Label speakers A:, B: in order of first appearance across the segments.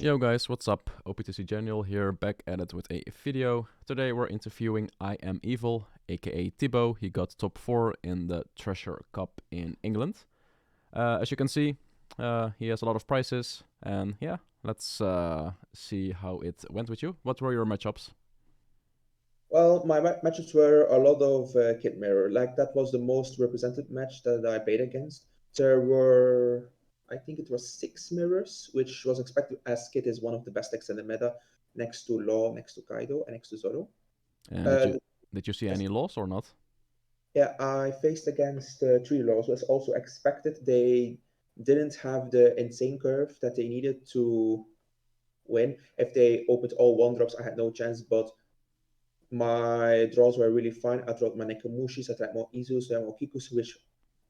A: Yo guys, what's up? OPTC General here, back at it with a video. Today we're interviewing I Am Evil, aka Thibaut. He got top 4 in the Treasure Cup in England. As you can see, he has a lot of prizes, and yeah, let's see how it went with you. What were your matchups?
B: Well, my matches were a lot of Kid Mirror. Like that was the most represented match that I played against. There were, I think it was six mirrors, which was expected as Kid is one of the best decks in the meta, next to Law, next to Kaido, and next to Zoro.
A: And did
B: Uh,
A: you did you see any loss or not?
B: yeah, I faced against three Laws, was also expected. They didn't have the insane curve that they needed to win. If they opened all one drops, I had no chance, but my draws were really fine. I drew my Nekomushis, I tried more Izus, and more Kikus, which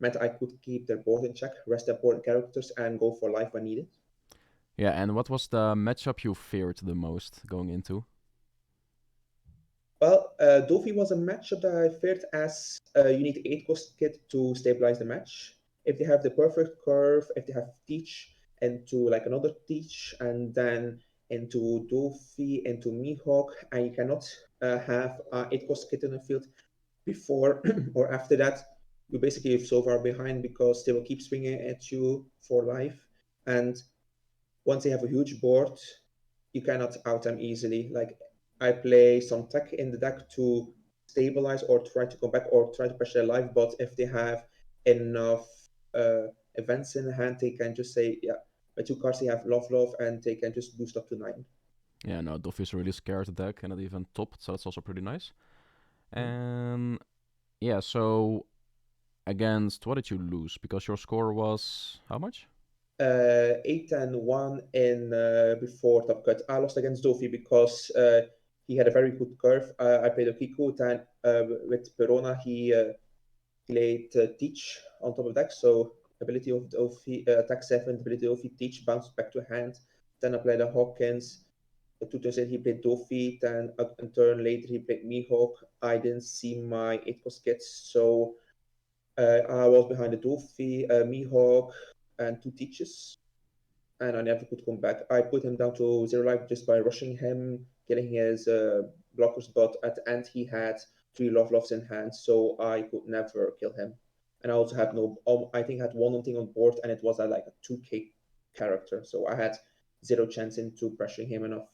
B: meant I could keep their board in check, rest important characters, and go for life when needed.
A: Yeah, and what was the matchup you feared the most going into?
B: Well, Dofi was a matchup that I feared as you need 8 cost kit to stabilize the match. If they have the perfect curve, if they have Teach into like another Teach, and then into Dofi, into Mihawk, and you cannot have 8 cost kit in the field before or after that, you're basically so far behind because they will keep swinging at you for life. And once they have a huge board, you cannot out them easily. Like I play some tech in the deck to stabilize or try to come back or try to pressure their life. But if they have enough events in hand, they can just say, yeah, my two cards they have love, and they can just boost up to 9.
A: Yeah, no, Duffy is really scared the deck and it even topped, so that's also pretty nice.
B: Mhm.
A: And yeah, so against what did you lose? Because your score was how much?
B: 8 and 1 in before top cut. I lost against Dofi because he had a very good curve. I played Okiku, and with Perona he played Teach on top of deck. So ability of Dofi, attack 7, ability of Dofi, Teach, bounce back to hand. Then I played a Hawkins. 2 turns in, he played Dofi. Then a turn later, he played Mihawk. I didn't see my 8 cost kits, so I was behind the Dofi, Mihawk, and 2 Teaches and I never could come back. I put him down to 0 life just by rushing him, getting his blockers, but at the end he had 3 loves in hand, so I could never kill him. And I also had no, I think I had one thing on board, and it was like a 2k character, so I had zero chance into pressuring him enough.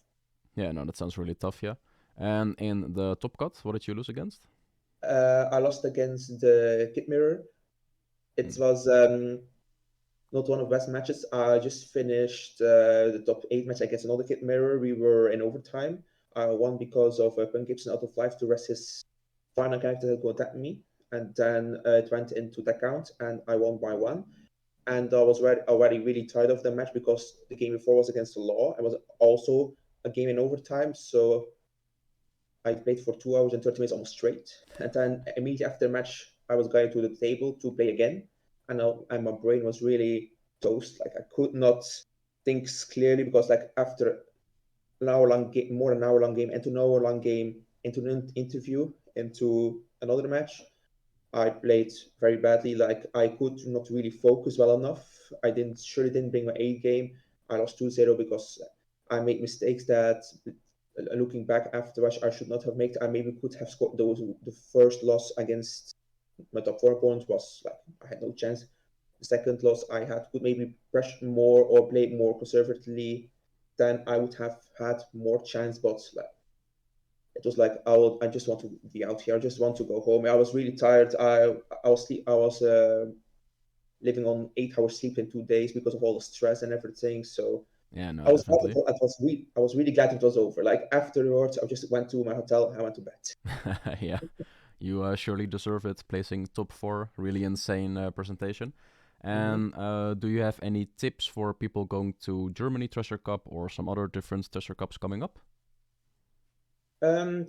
A: Yeah, no, that sounds really tough, yeah. And in the top cut, what did you lose against?
B: I lost against the Kid Mirror. It
A: Mm.
B: was not one of the best matches. I just finished the top 8 match against another Kid Mirror. We were in overtime. I won because of Pun Gibson out of life to rest his final character that would attack me. And then it went into the count, and I won by 1. And I was already really tired of the match because the game before was against the Law. It was also a game in overtime. So I played for 2 hours and 30 minutes almost straight. And then immediately after the match, I was going to the table to play again. And my brain was really toast. Like I could not think clearly because like after an hour long game, more than an hour long game, into an hour long game, into an interview, into another match, I played very badly. Like I could not really focus well enough. I didn't bring my A game. I lost 2-0 because I made mistakes that looking back afterwards I should not have made. I maybe could have scored those. The first loss against my top 4 opponent was like I had no chance. The second loss I had could maybe press more or play more conservatively, then I would have had more chance. But like it was like I just want to be out here. I just want to go home. I was really tired. I was living on 8 hours sleep in 2 days because of all the stress and everything. So
A: Yeah, no,
B: I was glad
A: definitely.
B: I was really glad it was over. Like afterwards, I just went to my hotel. I went to bed.
A: Yeah, you surely deserve it, placing top 4. Really insane presentation.
B: Mm-hmm.
A: And do you have any tips for people going to Germany Treasure Cup or some other different Treasure Cups coming up?
B: Um,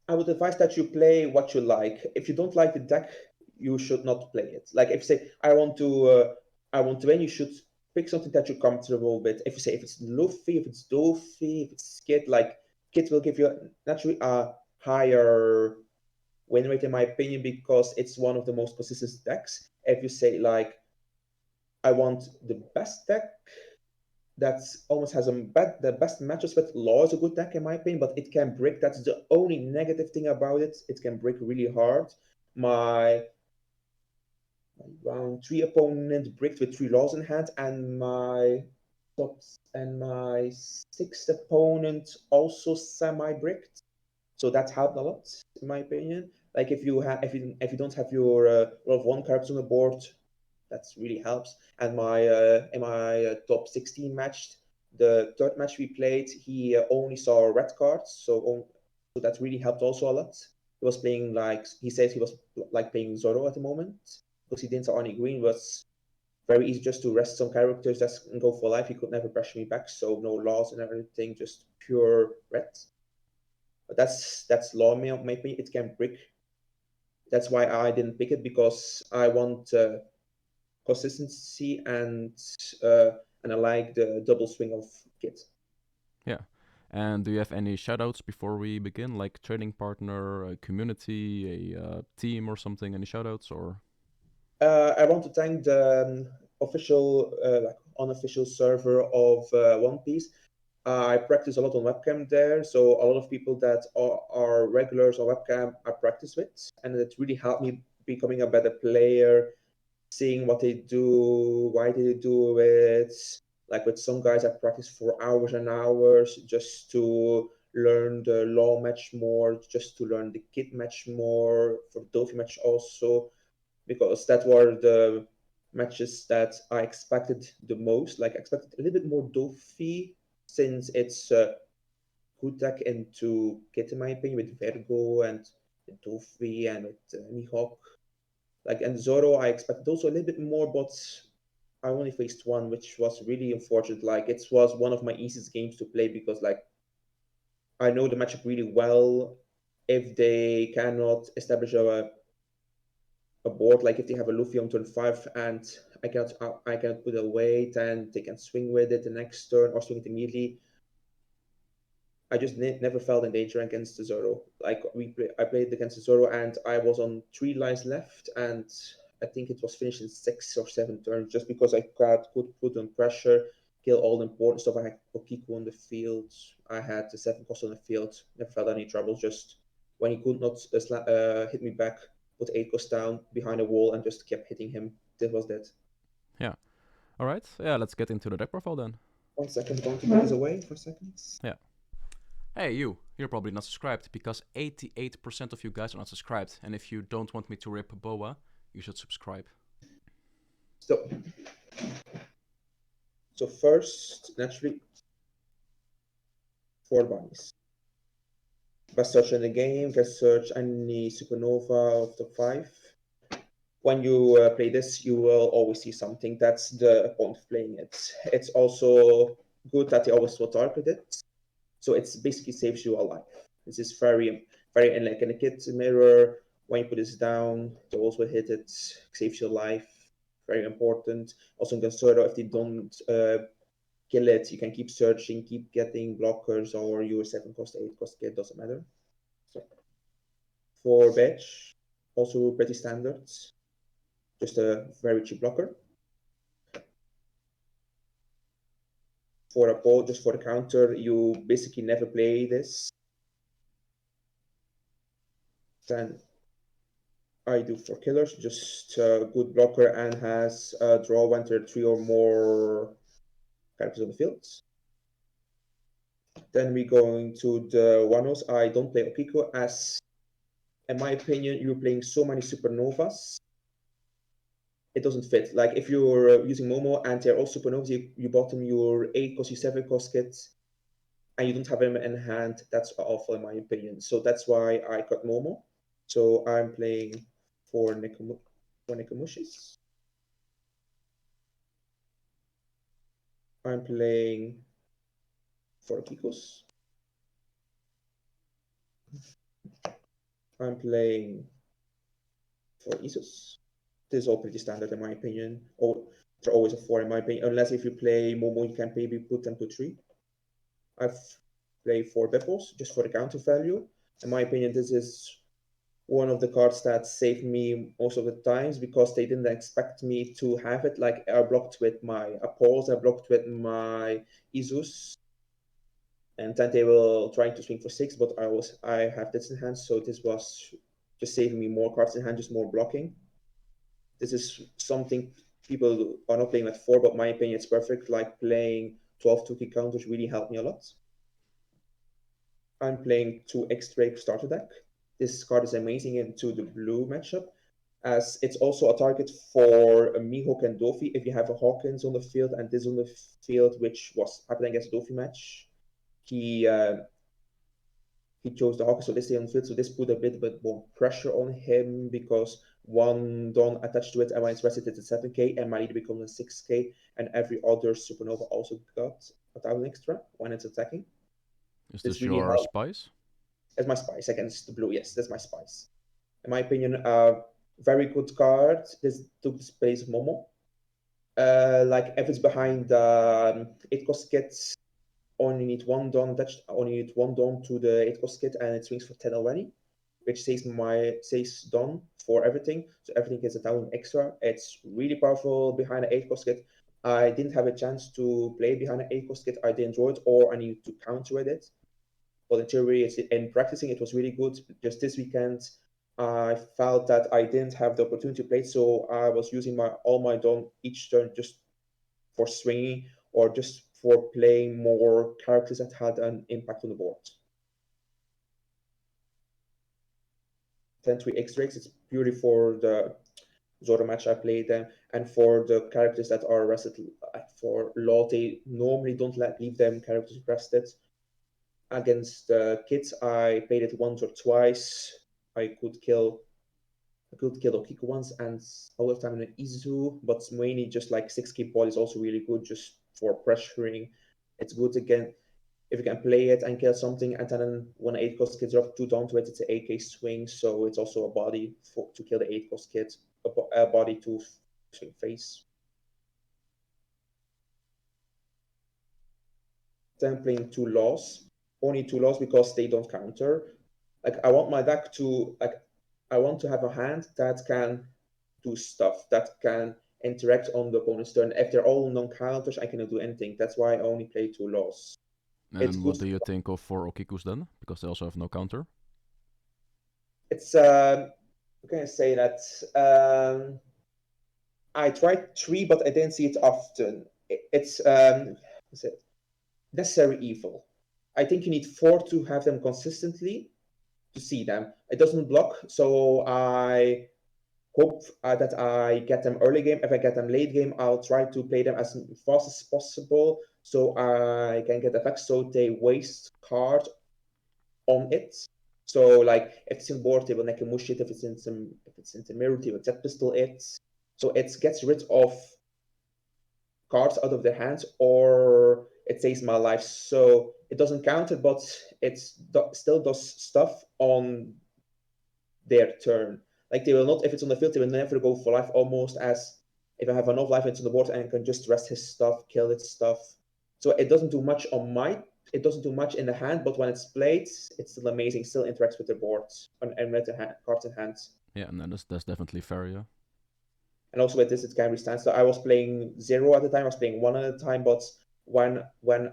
B: I would advise that you play what you like. If you don't like the deck, you should not play it. Like if you say I want to win, you should pick something that you're comfortable with. If you say if it's Luffy, if it's Dofi, if it's Skid, like Skid will give you naturally a higher win rate in my opinion because it's one of the most consistent decks. If you say like I want the best deck, that's almost has the best matches with. Law is a good deck in my opinion, but it can break. That's the only negative thing about it. It can break really hard. My round 3 opponent bricked with 3 laws in hand, and my sixth opponent also semi bricked. So that helped a lot, in my opinion. Like if you don't have your lot of one characters on the board, that really helps. And in my top 16 match, the third match we played, he only saw red cards, so that really helped also a lot. He was playing like he says he was like playing Zoro at the moment because he didn't saw any green. It was very easy just to rest some characters that can go for life. He could never pressure me back, so no laws and everything, just pure red. But that's law maybe it can brick. That's why I didn't pick it because I want consistency uh, and I like the double swing of Kit.
A: Yeah. And do you have any shoutouts before we begin, like trading partner, a community, a team, or something? Any shoutouts or?
B: I want to thank the official, like unofficial server of One Piece. I practice a lot on webcam there, so a lot of people that are regulars on webcam I practice with, and it really helped me becoming a better player, seeing what they do, why they do it. Like with some guys, I practice for hours and hours just to learn the law match more, just to learn the kit match more, for the Dofi match also, because that were the matches that I expected the most. Like I expected a little bit more Dofi since it's good deck into kit in my opinion with Vergo and Dofi and with Mihawk. Like and Zoro, I expected also a little bit more, but I only faced one, which was really unfortunate. Like it was one of my easiest games to play because like I know the matchup really well. If they cannot establish a board, like if they have a Luffy on turn 5 and I cannot put a weight and they can swing with it the next turn or swing it immediately, I just never felt in danger against the Zoro. Like I played against the Zoro and I was on 3 lives left, and I think it was finished in 6 or 7 turns just because I could put on pressure, kill all the important stuff. I had Okiko on the field. I had the 7 cost on the field. Never felt any trouble. Just when he could not hit me back, put 8 cost down behind a wall and just kept hitting him. That was that.
A: Yeah. All right. Yeah, let's get into the deck profile then.
B: 1 second, going to put this away for seconds.
A: Yeah. Hey, you're probably not subscribed because 88% of you guys are not subscribed. And if you don't want me to rip Boa, you should subscribe.
B: So first, naturally, 4 bunnies. Best search in the game, can search any supernova of the 5. When you play this, you will always see something. That's the point of playing it. It's also good that they always will target it. So it's basically saves you a life. This is very, very, and like in a kit mirror, when you put this down, the walls will hit it, saves your life. Very important. Also in Concerto, if they don't kill it, you can keep searching, keep getting blockers, or your 7 cost, 8 cost kit, doesn't matter. So for Badge, also pretty standard, just a very cheap blocker. For a ball, just for the counter, you basically never play this. Then I do for killers, just a good blocker and has a draw when there are 3 or more characters on the field. Then we go into the one-offs. I don't play Okiko as, in my opinion, you're playing so many supernovas. It doesn't fit. Like if you're using Momo and they're all supernovas, you bottom your 8 cost, your 7 cost kits, and you don't have them in hand. That's awful in my opinion. So that's why I cut Momo. So I'm playing for Nikomushis. I'm playing for Kikos. I'm playing for Isos. This is all pretty standard in my opinion. Oh, they're always a 4 in my opinion. Unless if you play Momo, you can maybe put them to 3. I've played 4 Beppos just for the counter value. In my opinion, this is one of the cards that saved me most of the times because they didn't expect me to have it. Like I blocked with my Apples, I blocked with my Isus, and then they were trying to swing for 6, but I have this in hand, so this was just saving me more cards in hand, just more blocking. This is something people are not playing at 4, but in my opinion it's perfect. Like playing 12 2-key counters really helped me a lot. I'm playing 2 X-Drake starter deck. This card is amazing into the blue matchup, as it's also a target for a Mihawk and Dofi. If you have a Hawkins on the field and this on the field, which was happening against a Dofi match, he chose the Hawkins, so they stay on the field. So this put a bit more pressure on him because one Dawn attached to it, and when it's rested, it's a 7k, and my leader becomes a 6k, and every other Supernova also got 1,000 extra when it's attacking.
A: Is
B: This
A: this
B: really
A: your
B: helps.
A: spice?
B: That's my spice against the blue. Yes, that's my spice. In my opinion, very good card. This took the space of Momo. Like if it's behind 8-cost kits, only need one Dawn attached, only need one Dawn to the 8-cost kit, and it swings for 10 already, which saves Dawn for everything. So everything gets 1,000 extra. It's really powerful behind an 8-cost kit. I didn't have a chance to play behind an 8-cost kit. I didn't draw it, or I needed to counter with it. But in theory, in practicing, it was really good. Just this weekend, I felt that I didn't have the opportunity to play, so I was using all my Dawn each turn just for swinging or just for playing more characters that had an impact on the board. 10-3 X-Drakes, it's purely for the Zoro match I played them, and for the characters that are rested for law, they normally don't leave them characters rested. Against kids, I played it once or twice. I could kill Okiku once and all the time in an Izu, but mainly just like 6k ball is also really good just for pressuring. It's good again if you can play it and kill something, and then when 8-cost kids drop 2 down to it, it's an 8k swing, so it's also a body to kill the 8-cost kids, a body to swing face. Then playing 2 laws, only 2 laws because they don't counter. Like I want my deck to I want to have a hand that can do stuff, that can interact on the opponent's turn. If they're all non-counters, I cannot do anything. That's why I only play 2 laws. It's
A: And
B: good.
A: what do you think of 4 Okikus then? Because they also have no counter.
B: It's how can I say that? I tried 3, but I didn't see it often. It's what's it? Necessary evil. I think you need 4 to have them consistently to see them. It doesn't block, so I hope that I get them early game. If I get them late game, I'll try to play them as fast as possible so I can get effects so they waste card on it. So like if it's in board, they will Nekemushi it. If it's in the mirror, they will Jet Pistol it. So it gets rid of cards out of their hands, or it saves my life. So it doesn't count it, but it still does stuff on their turn. Like they will not, if it's on the field, they will never go for life. Almost as if I have enough life into the board and can just rest his stuff, kill its stuff. So it doesn't do much on my. It doesn't do much in the hand, but when it's played, it's still amazing. Still interacts with the board and with the cards in hand.
A: Yeah, and that's definitely fair, yeah.
B: And also with this, it can withstand. So I was playing 0 at the time. I was playing 1 at a time, but when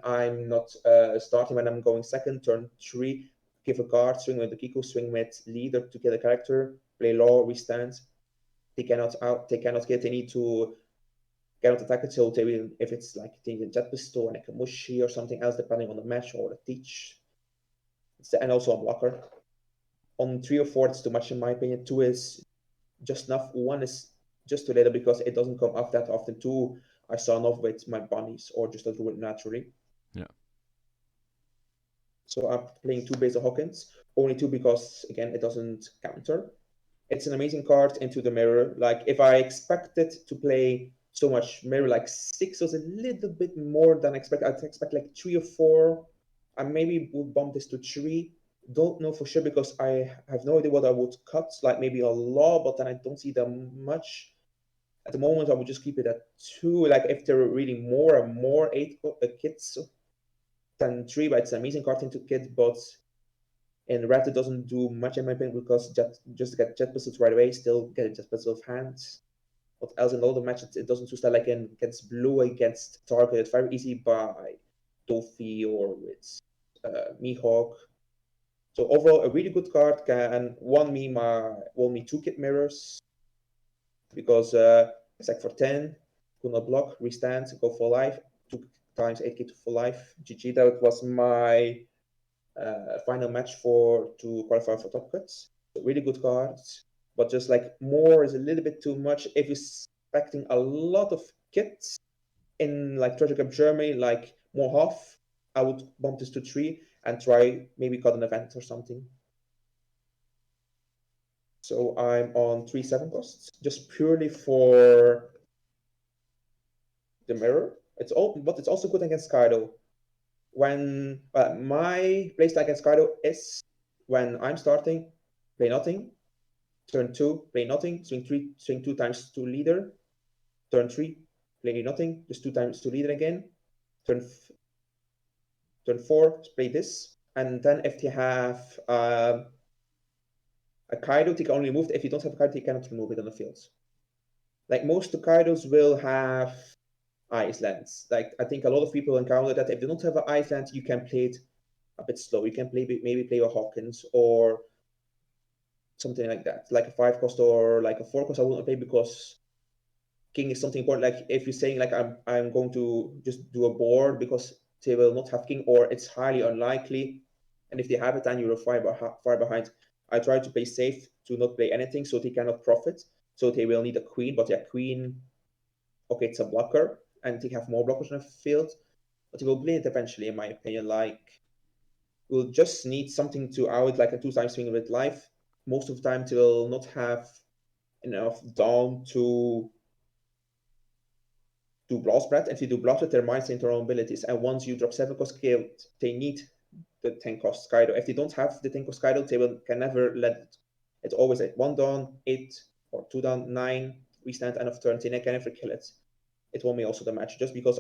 B: I'm not starting, when I'm going second, turn 3, give a card, swing with the Kiko, swing with leader to kill a character, play law, restand. They cannot get. They need to cannot attack it. So they will, if it's like they need a jet pistol and a Kamushi or something else, depending on the match or the teach. And also a blocker. On 3 or 4, it's too much in my opinion. 2 is just enough. 1 is just too little because it doesn't come up that often. 2, I saw enough with my bunnies or just I do it naturally.
A: Yeah.
B: So I'm playing 2 base of Hawkins. Only 2 because again it doesn't counter. It's an amazing card into the mirror. Like if I expected to play so much mirror, like 6 was a little bit more than I expect. I'd expect like 3 or 4. I maybe would bump this to 3. Don't know for sure because I have no idea what I would cut. Like maybe a law, but then I don't see them much. At the moment, I would just keep it at 2. Like if there are really more and more 8 kits than 3, but it's an amazing card into kit, but In red, it doesn't do much in my opinion because just get jet pistols right away, still get a jet pistol of hand. What else in all the matches it doesn't do that like against blue against target. It's very easy by Tofi or with Mihawk. So overall, a really good card can won me 2 kit mirrors because it's like for 10, could not block, restand, go for life, 2 times 8k to full life. GG, that was my final match to qualify for top cuts. So really good cards, but just like more is a little bit too much. If you're expecting a lot of kits in like Treasure Cup Germany, like more half, I would bump this to 3 and try maybe cut an event or something. So I'm on 3-7 costs, just purely for the mirror. But it's also good against Kaido. When my playstyle against Kaido is when I'm starting, play nothing. Turn 2, play nothing. Swing 2 times to leader. Turn 3, play nothing. Just 2 times to leader again. Turn 4, play this. And then if you have a Kaido, you can only remove it. If you don't have a Kaido, you cannot remove it on the field. Like most Kaidos will have Icelands. Like I think a lot of people encounter that if they don't have an Iceland, you can play it a bit slow. You can maybe play a Hawkins or something like that, like a 5 cost or like a 4 cost. I wouldn't play because King is something important. Like if you're saying like I'm going to just do a board because they will not have King or it's highly unlikely, and if they have it, then you're far behind. I try to play safe to not play anything so they cannot profit. So they will need a Queen, but yeah, Queen, okay, it's a blocker, and they have more blockers in the field, but they will play it eventually, in my opinion. Like we'll just need something to out like a 2 times swing with life. Most of the time, they will not have enough down to do blast breath. If you do blast breath, their minds into their own abilities. And once you drop 7 cost scale, they need the 10 cost Skydo. If they don't have the 10 cost Skydo, can never let it. It's always at 1 down, 8, or 2 down, 9, restand, end of turn. They can never kill it. It won me also the match just because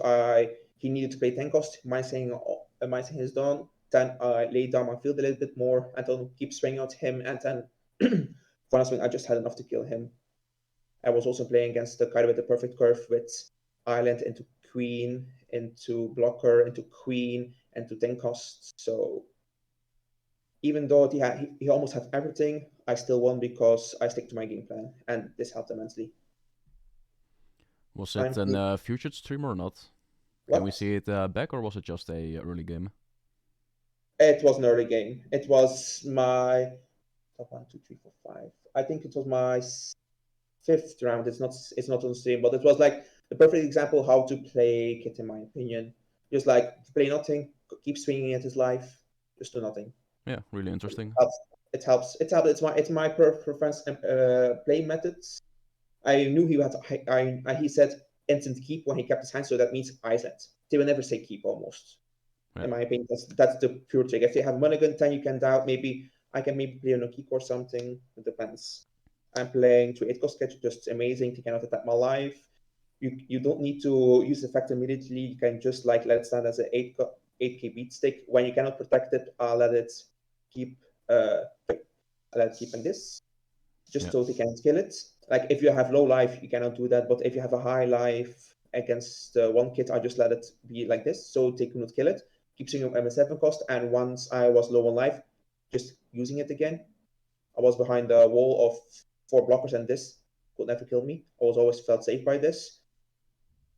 B: he needed to play 10 cost. My saying is done. Then I lay down my field a little bit more and then keep swinging at him. And then final swing, I just had enough to kill him. I was also playing against the Kaido with the perfect curve with Island into Queen, into Blocker, into Queen, into 10 costs. So even though he almost had everything, I still won because I stick to my game plan, and this helped immensely.
A: Was it a featured stream or not? Can we see it back, or was it just a early game?
B: It was an early game. It was my top 1, 2, 3, 4, 5. I think it was my 5th round. It's not on stream, but it was like the perfect example how to play Kit, in my opinion. Just like play nothing, keep swinging at his life, just do nothing.
A: Yeah, really interesting.
B: It helps. It's my preference play methods. I knew he had. He said instant keep when he kept his hand, so that means Iceland. They will never say keep almost. Yeah. In my opinion, that's the pure trick. If they have mulligan, then you can doubt. Maybe I can play on a keep or something. It depends. I'm playing to 8 cost sketch, just amazing. He cannot attack my life. You don't need to use effect immediately. You can just like let it stand as an 8k beat stick. When you cannot protect it, I'll let it keep in this, just so they can't kill it. Like if you have low life, you cannot do that. But if you have a high life against one kit, I just let it be like this, so they cannot kill it. Keep swinging MS7 cost, and once I was low on life, just using it again. I was behind the wall of 4 blockers, and this could never kill me. I was always felt safe by this.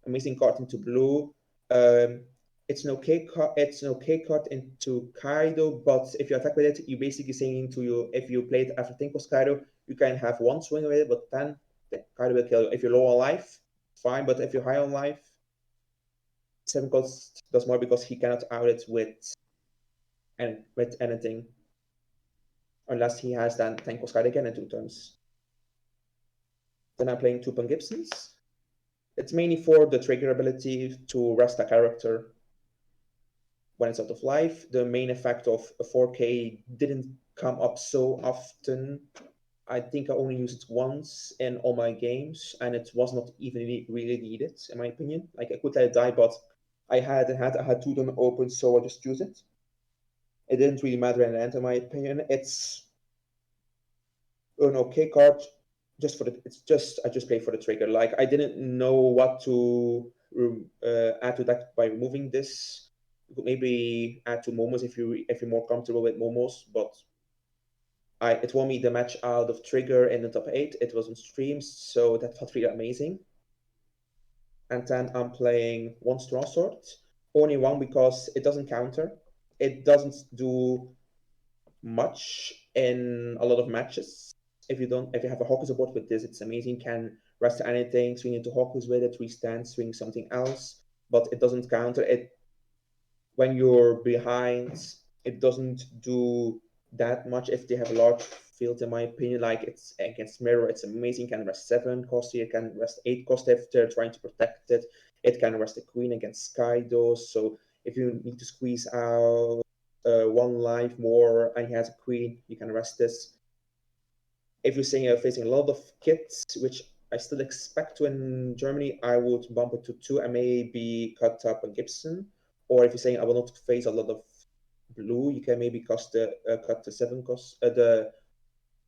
B: Amazing card into blue. It's an okay card into Kaido, but if you attack with it, you're basically saying to you, if you play it after Tinko's Kaido, you can have one swing with it, but then the Kaido will kill you. If you're low on life, fine, but if you're high on life, 7 cost does more because he cannot out it with anything unless he has then Tinko's Kaido again in 2 turns. Then I'm playing 2 Pan Gibsons. It's mainly for the trigger ability to rest a character when it's out of life. The main effect of a 4K didn't come up so often. I think I only used it once in all my games, and it was not even really needed, in my opinion. Like I could let it die, but I had 2 done open, so I just used it. It didn't really matter in the end, in my opinion. It's an okay card, just for the. It's just I just play for the trigger. Like I didn't know what to add to that by removing this. You could maybe add to momos if you're more comfortable with momos, but it won me the match out of trigger in the top 8. It was on streams, so that felt really amazing. And then I'm playing one straw sword, only one because it doesn't counter. It doesn't do much in a lot of matches. If you have a Hawkeye support with this, it's amazing. Can rest anything, swing into Hawkeyes with it, restand, swing something else, but it doesn't counter it when you're behind. It doesn't do that much if they have a large field, in my opinion. Like it's against mirror, it's amazing. Can rest 7 cost, it can rest 8 cost if they're trying to protect it. It can rest a queen against Skydos. So if you need to squeeze out one life more and he has a queen, you can rest this. If you're saying you're facing a lot of kits, which I still expect to in Germany, I would bump it to 2 and maybe cut up a Gibson. Or if you're saying I will not face a lot of blue, you can maybe cut the 7 cost, the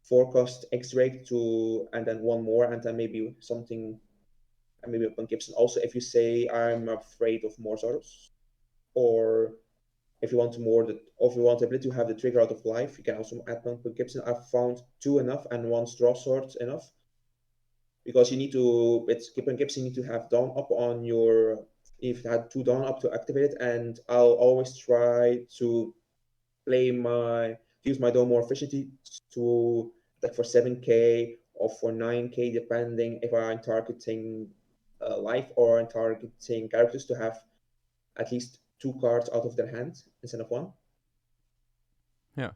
B: 4 cost X-Ray to, and then one more, and then maybe something, and maybe upon Gibson. Also, if you say I'm afraid of more Zoros, or if you want more, or if you want the ability to have the trigger out of life, you can also add one per Gibson. I've found 2 enough and 1 straw sword enough, because you need to, with Gibson Gibson, you need to have dawn up on your, if you had 2 dawn up to activate it, and I'll always try to use my dawn more efficiently to, like, for 7k or for 9k, depending if I'm targeting life or I'm targeting characters, to have at least 2 cards out of their hand instead of 1.
A: Yeah.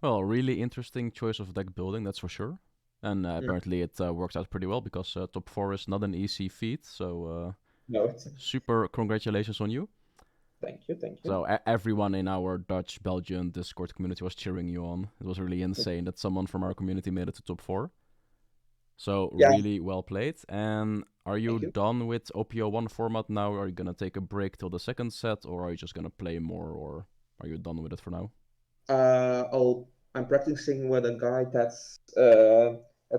A: Well, really interesting choice of deck building, that's for sure. And apparently it works out pretty well because top 4 is not an easy feat. So
B: No, it's,
A: super congratulations on you.
B: thank you, thank you.
A: So everyone in our Dutch Belgian Discord community was cheering you on. It was really insane that someone from our community made it to top 4. So
B: Yeah,
A: really well played. And are you
B: thank you.
A: done with OPO1 format now? Are you gonna take a break till the second set, or are you just gonna play more, or are you done with it for now?
B: I'm practicing with a guy that's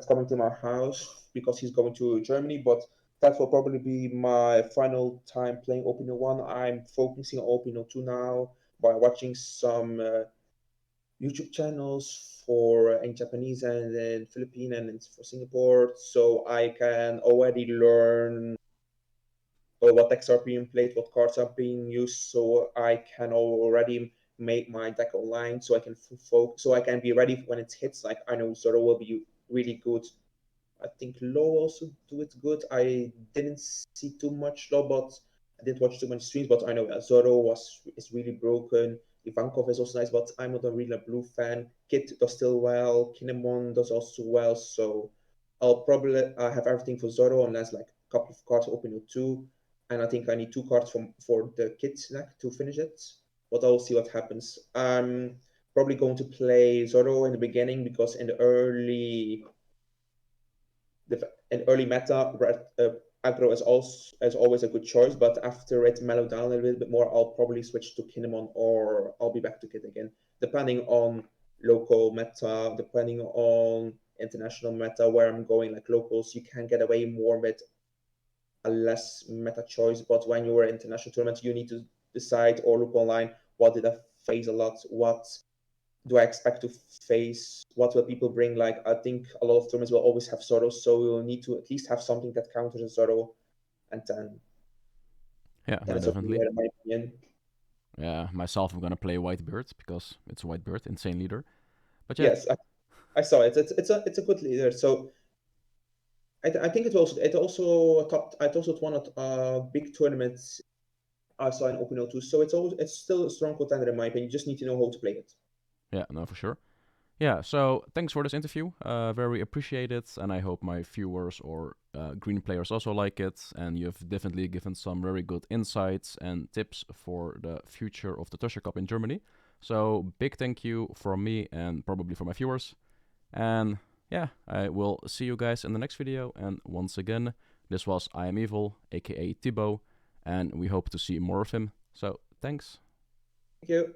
B: coming to my house because he's going to Germany, but that will probably be my final time playing Opino 1. I'm focusing on Opino 2 now by watching some YouTube channels for in Japanese and in Philippine and for Singapore, so I can already learn what decks are being played, what cards are being used, so I can already make my deck online, so I can focus, so I can be ready when it hits. Like I know Zoro will be really good. I think Low also do it good. I didn't see too much Low, but I didn't watch too many streams. But I know Zoro is really broken. Ivankov is also nice, but I'm not a really blue fan. Kit does still well. Kinemon does also well. So I'll probably have everything for Zoro unless like a couple of cards open with 2. And I think I need 2 cards for the Kit deck to finish it. But I'll see what happens. I'm probably going to play Zoro in the beginning because in the early meta, aggro is always a good choice, but after it mellowed down a little bit more, I'll probably switch to Kinemon or I'll be back to Kit again, depending on local meta, depending on international meta, where I'm going. Like locals, you can get away more with a less meta choice, but when you're in international tournaments, you need to decide or look online, what did I face a lot, what do I expect to face? What will people bring? Like I think a lot of tournaments will always have Zoro, so you'll need to at least have something that counters Zoro, and
A: Yeah,
B: then
A: no,
B: it's okay,
A: definitely.
B: in my opinion.
A: Yeah, myself, I'm gonna play Whitebeard because it's Whitebeard, insane leader. But yeah,
B: Yes, I saw it. It's a good leader. So I think it also won a big tournaments. I saw in Open O2, so it's still a strong contender in my opinion. You just need to know how to play it.
A: yeah, no, for sure. Yeah, so thanks for this interview. Very appreciated, and I hope my viewers or green players also like it. And you've definitely given some very good insights and tips for the future of the Tusher Cup in Germany. So big thank you from me and probably for my viewers. And yeah, I will see you guys in the next video. And once again, this was I Am Evil, aka Thibaut, and we hope to see more of him. So thanks.
B: Thank you.